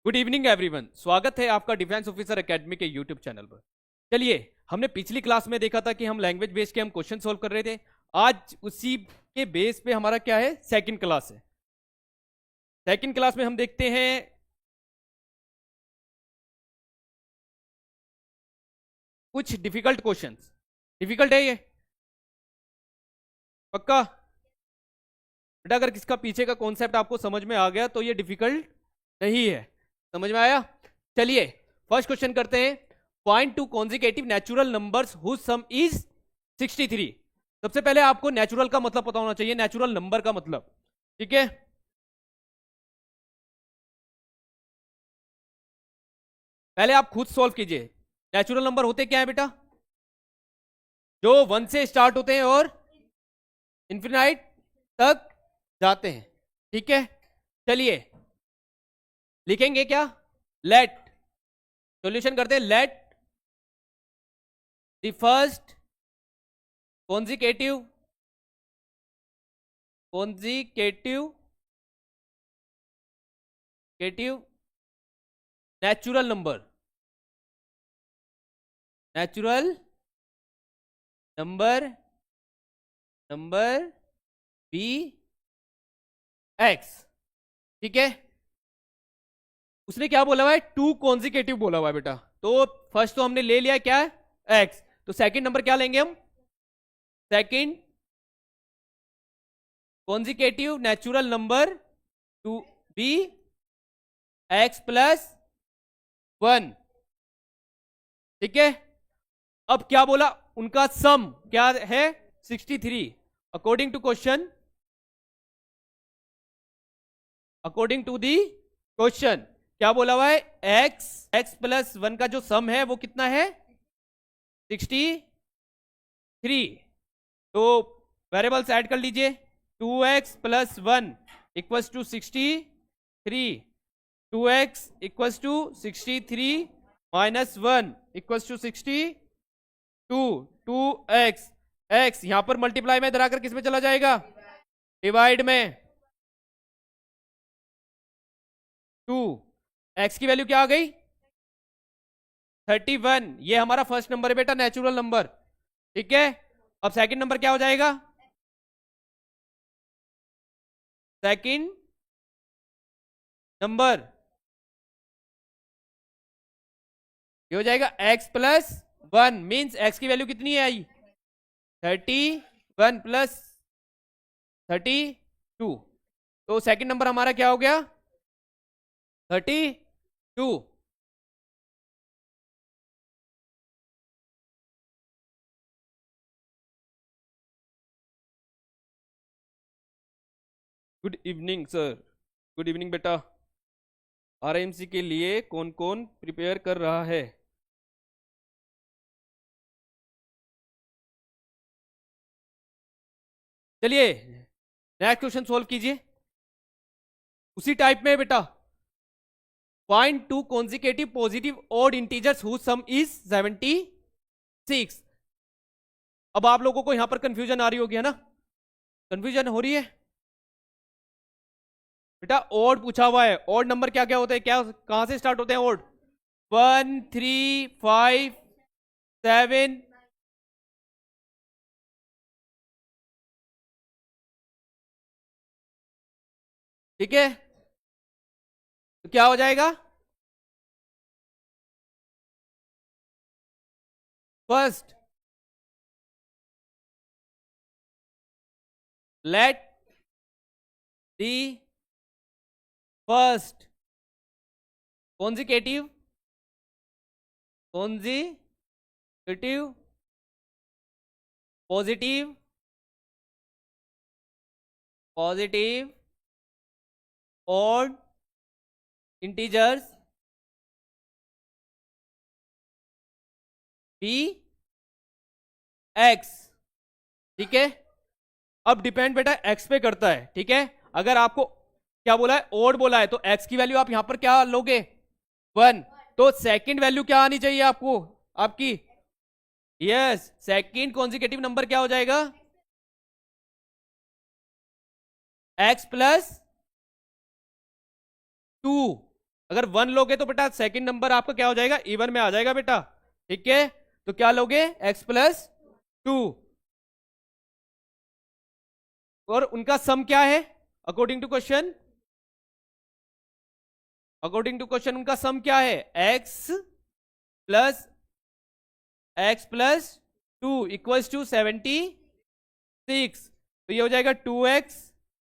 Good evening everyone, स्वागत है आपका डिफेंस ऑफिसर एकेडमी के यूट्यूब चैनल पर। चलिए, हमने पिछली क्लास में देखा था कि हम लैंग्वेज बेस के हम क्वेश्चन सॉल्व कर रहे थे। आज उसी के बेस पे हमारा क्या है, सेकंड क्लास है। सेकंड क्लास में हम देखते हैं कुछ डिफिकल्ट क्वेश्चंस। डिफिकल्ट है ये पक्का बेटा? अगर किसका पीछे का कॉन्सेप्ट आपको समझ में आ गया तो ये डिफिकल्ट नहीं है। समझ में आया? चलिए फर्स्ट क्वेश्चन करते हैं। Find two consecutive natural numbers whose sum is 63। सबसे पहले आपको नेचुरल का मतलब पता होना चाहिए, नेचुरल नंबर का मतलब। ठीक है, पहले आप खुद सॉल्व कीजिए। नेचुरल नंबर होते क्या है बेटा? जो 1 से स्टार्ट होते हैं और इंफिनाइट तक जाते हैं। ठीक है, चलिए लिखेंगे क्या? लेट, सॉल्यूशन करते हैं। Let the first consecutive natural number be x. ठीक है, उसने क्या बोला हुआ है? टू कॉन्जिकेटिव बोला हुआ है बेटा। तो फर्स्ट तो हमने ले लिया क्या है, एक्स। तो सेकंड नंबर क्या लेंगे हम? Second consecutive natural number to be x plus 1। ठीक है, अब क्या बोला? उनका सम क्या है? 63। According to question, according to the question क्या बोला हुआ है? एक्स प्लस 1 का जो सम है वो कितना है? 63। तो वेरिएबल्स ऐड कर लीजिए। 2x plus 1 equals to 63। 2x equals to 63 minus 1 equals to 62। 2x x यहां पर मल्टीप्लाई में इधर आकर किस में चला जाएगा? डिवाइड में। 2 x की वैल्यू क्या आ गई? 31। ये हमारा फर्स्ट नंबर है बेटा, नेचुरल नंबर। ठीक है, अब सेकंड नंबर क्या हो जाएगा? सेकंड नंबर ये हो जाएगा x प्लस 1। मीन्स x की वैल्यू कितनी है आई? 31 प्लस 32। तो सेकंड नंबर हमारा क्या हो गया? 32। Good evening sir. Good evening बेटा। आरएमसी के लिए कौन कौन प्रिपेयर कर रहा है? चलिए नेक्स्ट क्वेश्चन सोल्व कीजिए उसी टाइप में बेटा। Find two consecutive positive odd integers whose sum is 76। अब आप लोगों को यहां पर कंफ्यूजन आ रही होगी, है ना? कंफ्यूजन हो रही है बेटा? ऑड पूछा हुआ है। ऑड नंबर क्या क्या होते हैं, क्या कहां से स्टार्ट होते हैं ऑड? 1 3 5 7। ठीक है, तो क्या हो जाएगा? First let the first consecutive positive odd integers be x. ठीक है, अब डिपेंड बेटा एक्स पे करता है। ठीक है, अगर आपको क्या बोला है, ओड बोला है, तो एक्स की वैल्यू आप यहां पर क्या लोगे? 1। तो सेकंड वैल्यू क्या आनी चाहिए आपको आपकी? यस, सेकंड कॉन्जिकेटिव नंबर क्या हो जाएगा? X plus 2। अगर 1 लोगे तो बेटा सेकंड नंबर आपका क्या हो जाएगा, इवन में आ जाएगा बेटा, ठीक है। तो क्या लोगे, x प्लस 2, और उनका सम क्या है according to question, according to question उनका सम क्या है, x प्लस 2 इक्वल्स टू 76। तो ये हो जाएगा 2x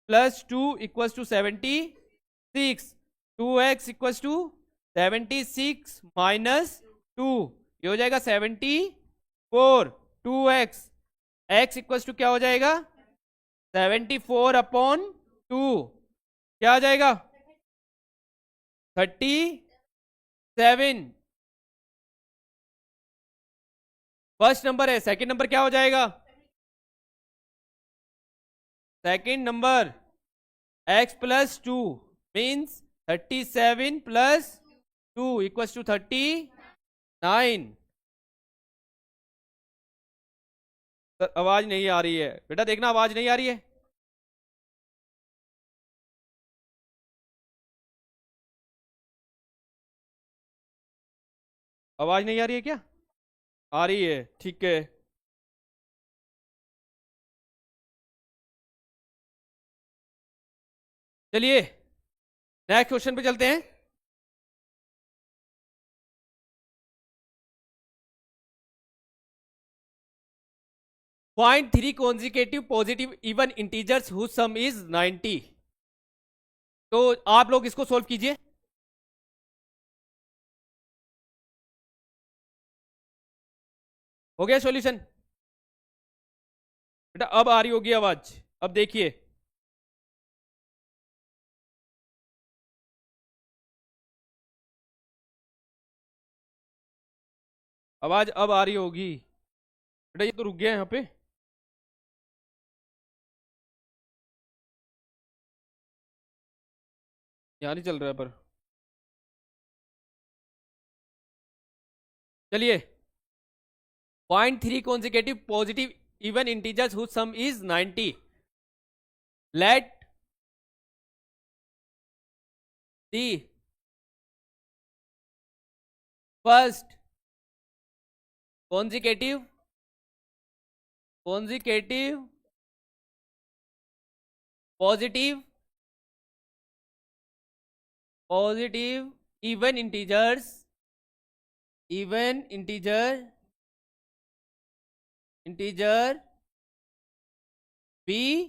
plus 2 equals to 76, 2x equals to 76 minus 2, ये हो जाएगा 74, 2x, x इक्वल्स टू क्या हो जाएगा 74 अपॉन 2, क्या आ जाएगा 37। फर्स्ट नंबर है, सेकंड नंबर क्या हो जाएगा, second number x plus 2 means 37 plus 2 equals to 39। Sir आवाज नहीं आ रही है बेटा, देखना आवाज नहीं आ रही है, आवाज नहीं आ रही है क्या, आ रही है, ठीक है। चलिए नेक्स्ट क्वेश्चन पे चलते हैं। Find 3 consecutive positive even integers whose sum is 90। तो आप लोग इसको सोल्व कीजिए। हो गया सॉल्यूशन बेटा, अब आ रही होगी आवाज, अब देखिए, आवाज अब आ रही होगी बेटा, ये तो रुक गया यहाँ पे, यहाँ नहीं चल रहा है पर, चलिए। Find 3 consecutive positive even integers whose sum is 90। Let the first consecutive positive even integer be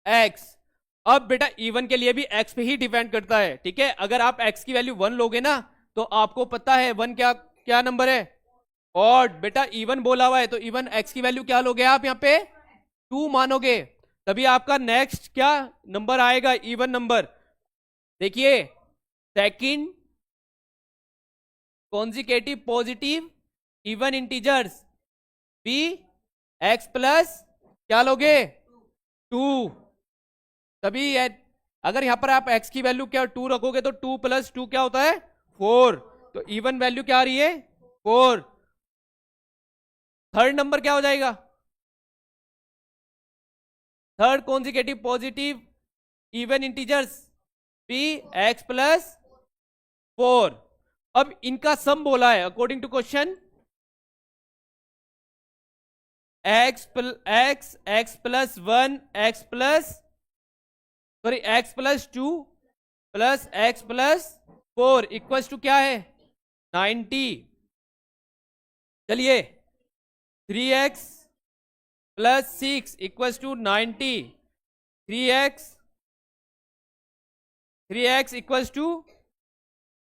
x. अब बेटा इवन के लिए भी एक्स पे ही डिपेंड करता है, ठीक है। अगर आप एक्स की वैल्यू 1 लोगे ना तो आपको पता है 1 क्या क्या नंबर है, और बेटा इवन बोला हुआ है तो इवन एक्स की वैल्यू क्या लोगे आप यहाँ पे 2 मानोगे, तभी आपका नेक्स्ट क्या नंबर आएगा, इवन नंबर। देखिए second consecutive positive even integers be x plus क्या लोगे 2, तभी अगर यहां पर आप x की वैल्यू क्या 2 रखोगे तो 2 प्लस 2 क्या होता है 4, तो इवन वैल्यू क्या आ रही है 4। थर्ड नंबर क्या हो जाएगा, third consecutive positive even integers be x plus 4। अब इनका सम बोला है according to question, x plus 1 x plus 2 plus x plus 4 equals to क्या है 90। चलिए 3x plus 6 equals to 90, 3x equals to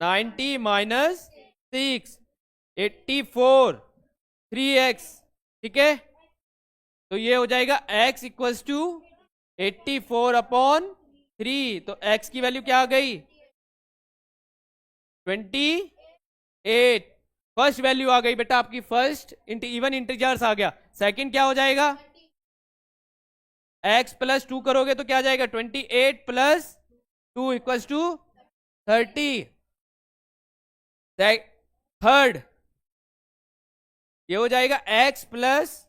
90 minus 6 84, 3x, ठीक है। तो ये हो जाएगा x इक्वल्स टू 84 अपॉन 3, तो x की वैल्यू क्या आ गई 28। फर्स्ट वैल्यू आ गई बेटा आपकी, फर्स्ट इवन इंटीजर्स आ गया। सेकंड क्या हो जाएगा, x प्लस 2 करोगे तो क्या आ जाएगा 28 प्लस 2 इक्वल्स टू 30। थर्ड ये हो जाएगा x plus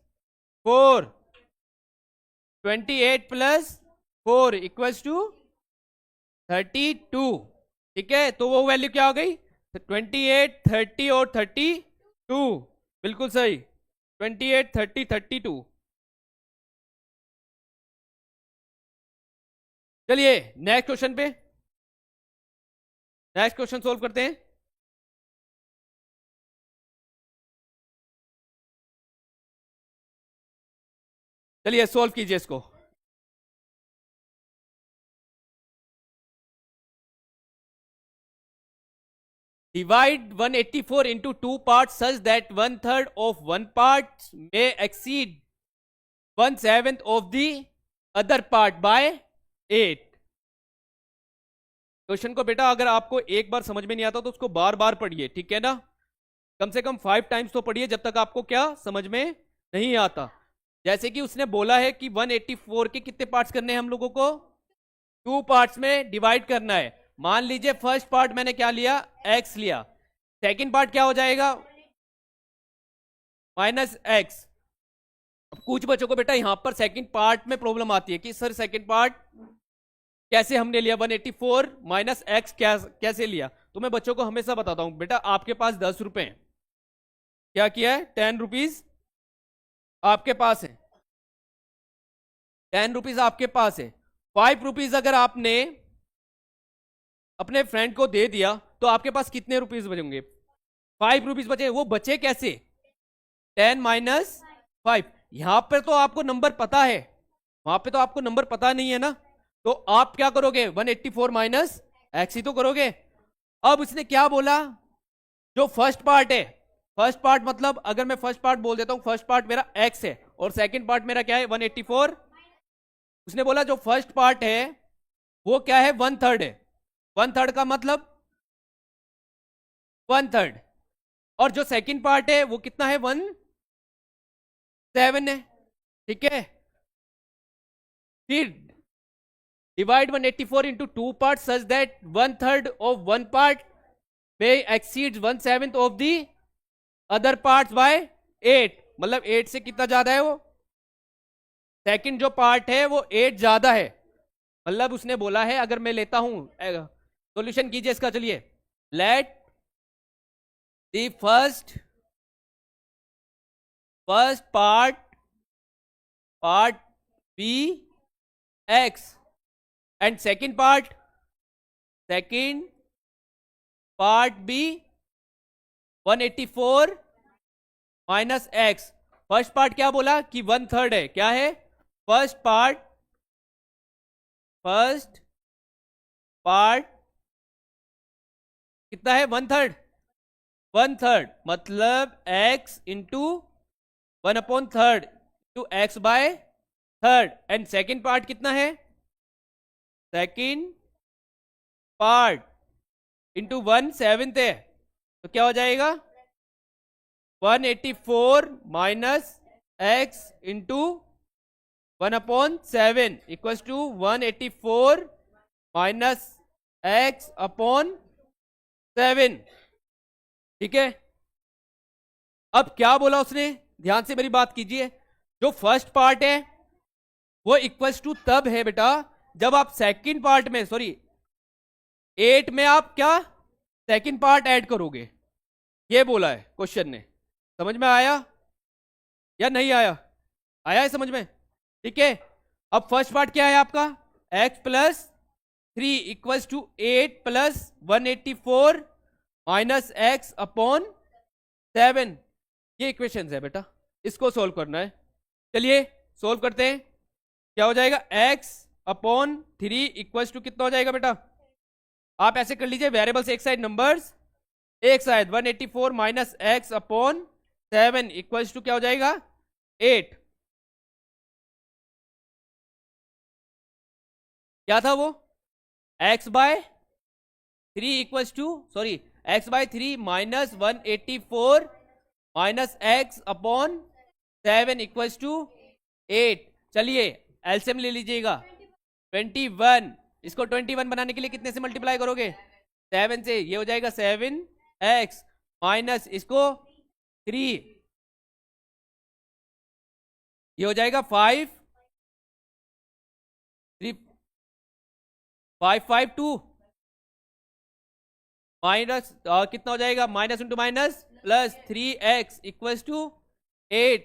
4, 28 plus 4 equals to 32। ठीक है, तो वो वैल्यू क्या हो गई? 28, 30 और 32। बिल्कुल सही, 28, 30, 32। चलिए नेक्स्ट क्वेश्चन पे, नेक्स्ट क्वेश्चन सोल्व करते हैं। चलिए सोल्व कीजिए इसको। Divide 184 into two parts such that 1/3 of one part may exceed 1/7 of the other part by 8। Question को बेटा अगर आपको एक बार समझ में नहीं आता तो उसको बार बार पढ़िए, ठीक है ना? कम से कम 5 टाइम्स तो पढ़िए जब तक आपको क्या समझ में नहीं आता। जैसे कि उसने बोला है कि 184 के कितने पार्ट्स करने हैं हम लोगों को? 2 पार्ट्स में डिवाइड करना है। मान लीजिए फर्स्ट पार्ट मैंने क्या लिया? x लिया। सेकंड पार्ट क्या हो जाएगा? -x। अब कुछ बच्चों को बेटा यहां पर सेकंड पार्ट में प्रॉब्लम आती है कि सर सेकंड पार्ट कैसे हमने लिया? 184 -x कैसे लिया? तो मैं बच्चों को हमेशा बताता हूं बेटा, आपके पास 10 रुपए हैं, क्या किया है? 10 रुपीज आपके पास है, 10 रुपीज आपके पास है। 5 रुपीज अगर आपने अपने फ्रेंड को दे दिया तो आपके पास कितने रुपीज बचेंगे? 5 रुपीज बचे। वो बचे कैसे? 10 माइनस 5। यहां पर तो आपको नंबर पता है, वहां पे तो आपको नंबर पता नहीं है ना, तो आप क्या करोगे? 184 माइनस एक्स ही तो करोगे। अब उसने क्या बोला? जो फर्स्ट पार्ट है, फर्स्ट पार्ट मतलब अगर मैं फर्स्ट पार्ट बोल देता हूं, फर्स्ट पार्ट मेरा एक्स है और सेकंड पार्ट मेरा क्या है? 184। उसने बोला जो फर्स्ट पार्ट है वो क्या है? 1/3 है। 1/3 का मतलब 1/3, और जो सेकंड पार्ट है वो कितना है? 1/7 है, ठीक है। फिर divide 184 into 2 parts such that 1/3 of one part may exceed 1/7 of the other parts by 8। मतलब 8 से कितना ज्यादा है वो? सेकंड जो पार्ट है वो 8 ज्यादा है। मतलब उसने बोला है, अगर मैं लेता हूं, सॉल्यूशन कीजिए इसका। चलिए, let the first part be x and second part be 184 minus x। First part क्या बोला? कि 1/3 है। क्या है? फर्स्ट पार्ट कितना है? 1/3। 1/3 मतलब x into 1/3 to x by 3rd। And second part कितना है? सेकेंड पार्ट इंटू 1/7 है, तो क्या हो जाएगा? 184 minus x into 1/7 equal to 184 minus x upon 7। ठीक है, अब क्या बोला उसने? ध्यान से मेरी बात कीजिए। जो फर्स्ट पार्ट है वो इक्वल्स टू तब है बेटा जब आप सेकंड पार्ट में, सॉरी 8 में आप क्या सेकंड पार्ट ऐड करोगे, ये बोला है क्वेश्चन ने। समझ में आया या नहीं आया? आया है समझ में? ठीक है, अब फर्स्ट पार्ट क्या है आपका? x plus 3 equals to 8 plus 184 minus x upon 7। ये इक्वेशन है बेटा, इसको सोल्व करना है। चलिए सोल्व करते हैं। क्या हो जाएगा? x अपॉन 3 इक्वल्स टू कितना हो जाएगा बेटा? आप ऐसे कर लीजिए, वेरिएबल्स एक साइड, नंबर्स एक side. 184 minus x upon 7 equals to क्या हो जाएगा? 8। क्या था वो? x by 3 equals to, sorry x by 3 minus 184 minus x upon 7 equals to 8। चलिए एलसीएम ले लीजिएगा। 21, इसको 21 बनाने के लिए कितने से मल्टीप्लाई करोगे? 7 से। ये हो जाएगा 7x माइनस इसको 3, ये हो जाएगा 5 3 5 5 2 माइनस कितना हो जाएगा, minus into minus plus 3x equal to 8,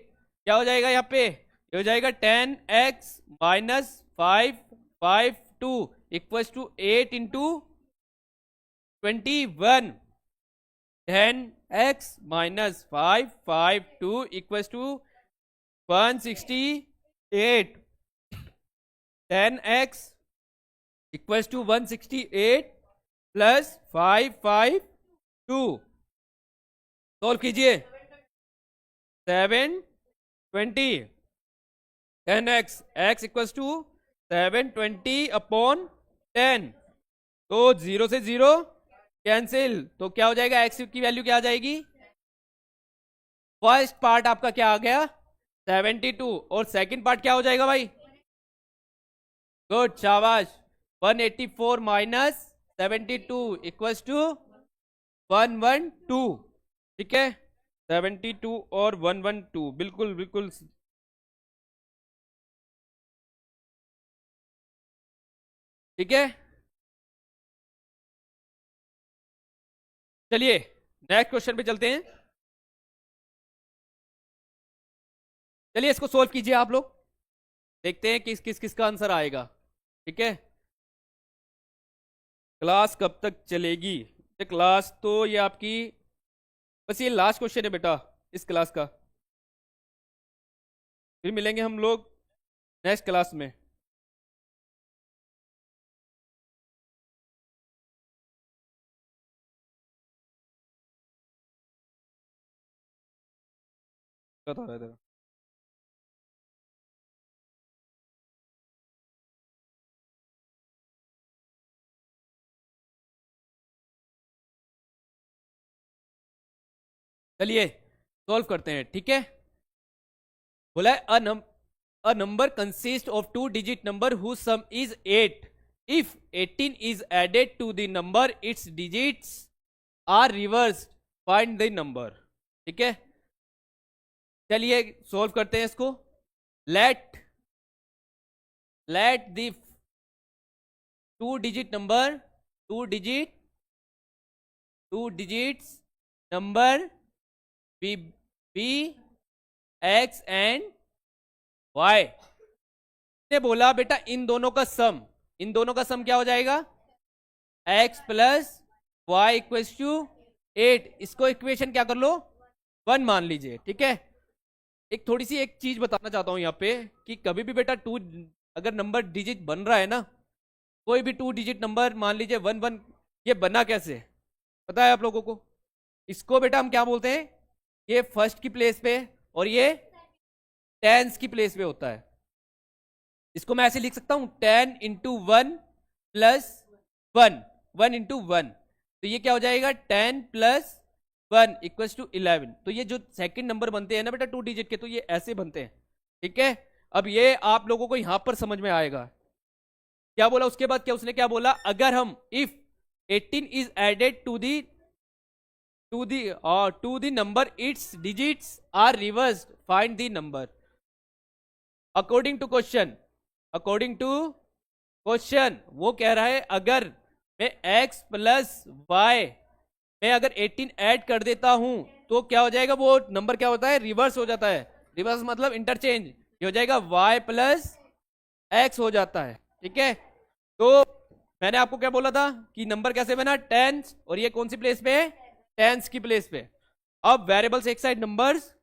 क्या हो जाएगा यहाँ पे, ये हो जाएगा 10x minus 552 equal to 8 into 21, 10x minus 552 equal to 168, 10x equal to 168 plus 552, solve कीजिए, 720, 10x, x equal to 720 upon 10, तो 0 से 0 कैंसिल, तो क्या हो जाएगा, x की वैल्यू क्या आ जाएगी, फर्स्ट पार्ट आपका क्या आ गया 72, और सेकंड पार्ट क्या हो जाएगा भाई, गुड शाबाश, 184 माइनस 72 इक्वल्स टू 112, ठीक है, 72 और 112, बिल्कुल बिल्कुल, ठीक है। चलिए नेक्स्ट क्वेश्चन पे चलते हैं, चलिए इसको सोल्व कीजिए आप लोग, देखते हैं किसका आंसर आएगा, ठीक है। क्लास कब तक चलेगी, ये क्लास तो ये आपकी बस ये लास्ट क्वेश्चन है बेटा इस क्लास का, फिर मिलेंगे हम लोग नेक्स्ट क्लास में। बता रहा था चलिए सॉल्व करते हैं, ठीक है। बोला है a number consists of two digit number whose sum is 8, if 18 is added to the number its digits are reversed, find the number, ठीक है। चलिए सॉल्व करते हैं इसको, let the two digits number be x and y, ने बोला बेटा इन दोनों का सम क्या हो जाएगा, x plus y equal to 8, इसको इक्वेशन क्या कर लो 1 मान लीजिए, ठीक है। एक थोड़ी सी एक चीज बताना चाहता हूं यहाँ पे कि कभी भी बेटा अगर नंबर डिजिट बन रहा है ना, कोई भी 2 डिजिट नंबर मान लीजिए 1 1, ये बना कैसे पता है आप लोगों को, इसको बेटा हम क्या बोलते हैं, ये फर्स्ट की प्लेस पे और ये टेंस की प्लेस पे होता है, इसको मैं ऐसे लिख सकता हूं 10 इंटू 1 प्लस 1 इंटू 1, तो ये क्या हो जाएगा 10 प्लस 1 इक्वल्स टू 11, तो ये जो सेकंड नंबर बनते हैं ना बेटा 2 डिजिट के, तो ये ऐसे बनते हैं, ठीक है। अब ये आप लोगों को यहां पर समझ में आएगा, क्या बोला उसके बाद, क्या उसने क्या बोला, अगर हम if 18 is added to the number its digits are reversed, find the number, according to question वो कह रहा है अगर मैं x प्लस वाई में अगर 18 ऐड कर देता हूं तो क्या हो जाएगा, वो नंबर क्या होता है, रिवर्स हो जाता है, रिवर्स मतलब इंटरचेंज, ये हो जाएगा y प्लस x हो जाता है, ठीक है। तो मैंने आपको क्या बोला था कि नंबर कैसे बना, टेंस, और ये कौन सी प्लेस पे है, टेंस की प्लेस पे। अब वेरिएबल्स एक साइड, नंबर्स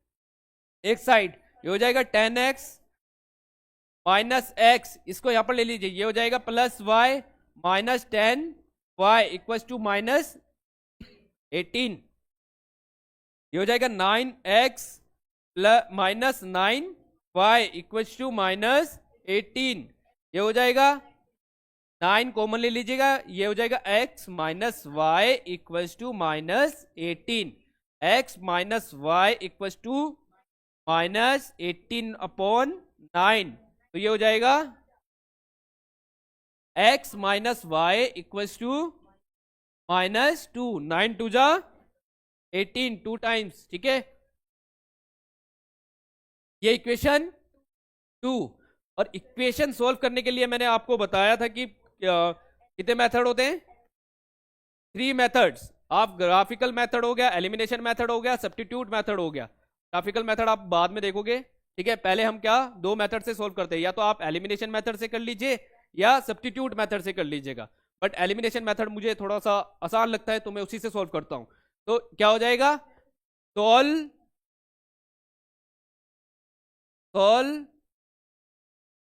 एक साइड, ये हो जाएगा 10x माइनस एक्स, इसको यहां पर ले लीजिए, ये हो जाएगा plus y minus 10y equal to minus 18, ये हो जाएगा 9x minus 9y equal to minus 18, ये हो जाएगा 9 कॉमन ले लीजिएगा, ये हो जाएगा x minus y equal to minus 18, x minus y equal to minus 18 upon 9, तो ये हो जाएगा x minus y equal to minus 2, 9 2 जा 18, 2 टाइम्स, ठीक है। ये इक्वेशन 2, और इक्वेशन सोल्व करने के लिए मैंने आपको बताया था कि कितने मेथड होते हैं, 3 मेथड्स, आप ग्राफिकल मेथड हो गया, एलिमिनेशन मेथड हो गया, सब्स्टिट्यूट मेथड हो गया। ग्राफिकल मेथड आप बाद में देखोगे, ठीक है। पहले हम क्या दो मेथड से सोल्व करते हैं, या तो आप एलिमिनेशन मेथड से कर लीजिए या सब्स्टिट्यूट मेथड से कर लीजिएगा। बट एलिमिनेशन मेथड मुझे थोड़ा सा आसान लगता है, तो मैं उसी से सोल्व करता हूं। तो क्या हो जाएगा, solve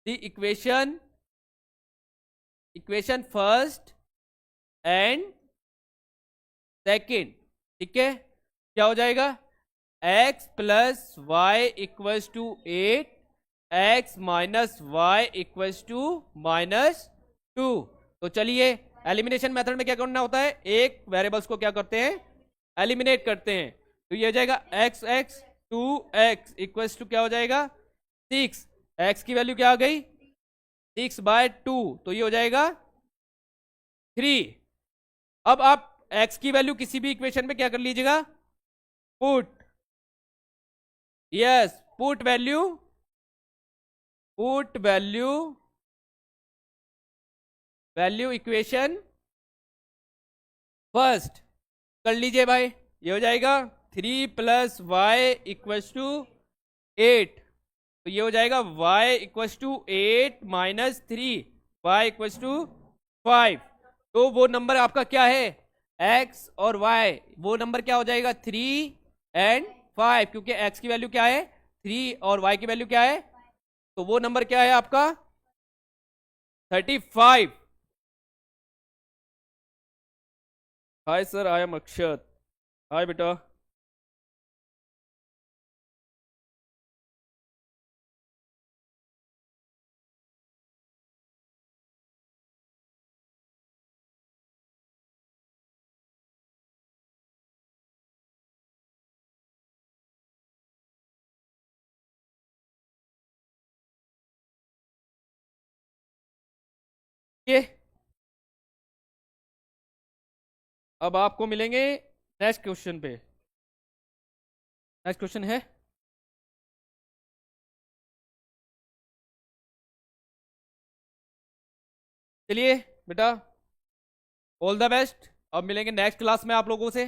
the equation first and second, ठीक है। क्या हो जाएगा, x plus y equals to 8, x minus y equals to -2। तो चलिए, एलिमिनेशन मेथड में क्या करना होता है, एक वेरिएबल्स को क्या करते हैं, एलिमिनेट करते हैं। तो ये हो जाएगा x 2x इक्वल्स टू क्या हो जाएगा 6, x की वैल्यू क्या आ गई 6/2, तो ये हो जाएगा 3। अब आप x की वैल्यू किसी भी इक्वेशन में क्या कर लीजिएगा, put, yes, put value equation first कर लीजिए भाई। ये हो जाएगा 3 प्लस वाई इक्वल्स टू 8, तो ये हो जाएगा y equals to 8 minus 3, y equals to 5। तो वो नंबर आपका क्या है, x और y, वो नंबर क्या हो जाएगा 3 एंड 5, क्योंकि x की वैल्यू क्या है 3 और y की वैल्यू क्या है, तो वो नंबर क्या है आपका 35। हाय सर, आई एम अक्षत। हाय बेटा। ये अब आपको मिलेंगे नेक्स्ट क्वेश्चन पे। नेक्स्ट क्वेश्चन है, चलिए बेटा, ऑल द बेस्ट। अब मिलेंगे नेक्स्ट क्लास में आप लोगों से।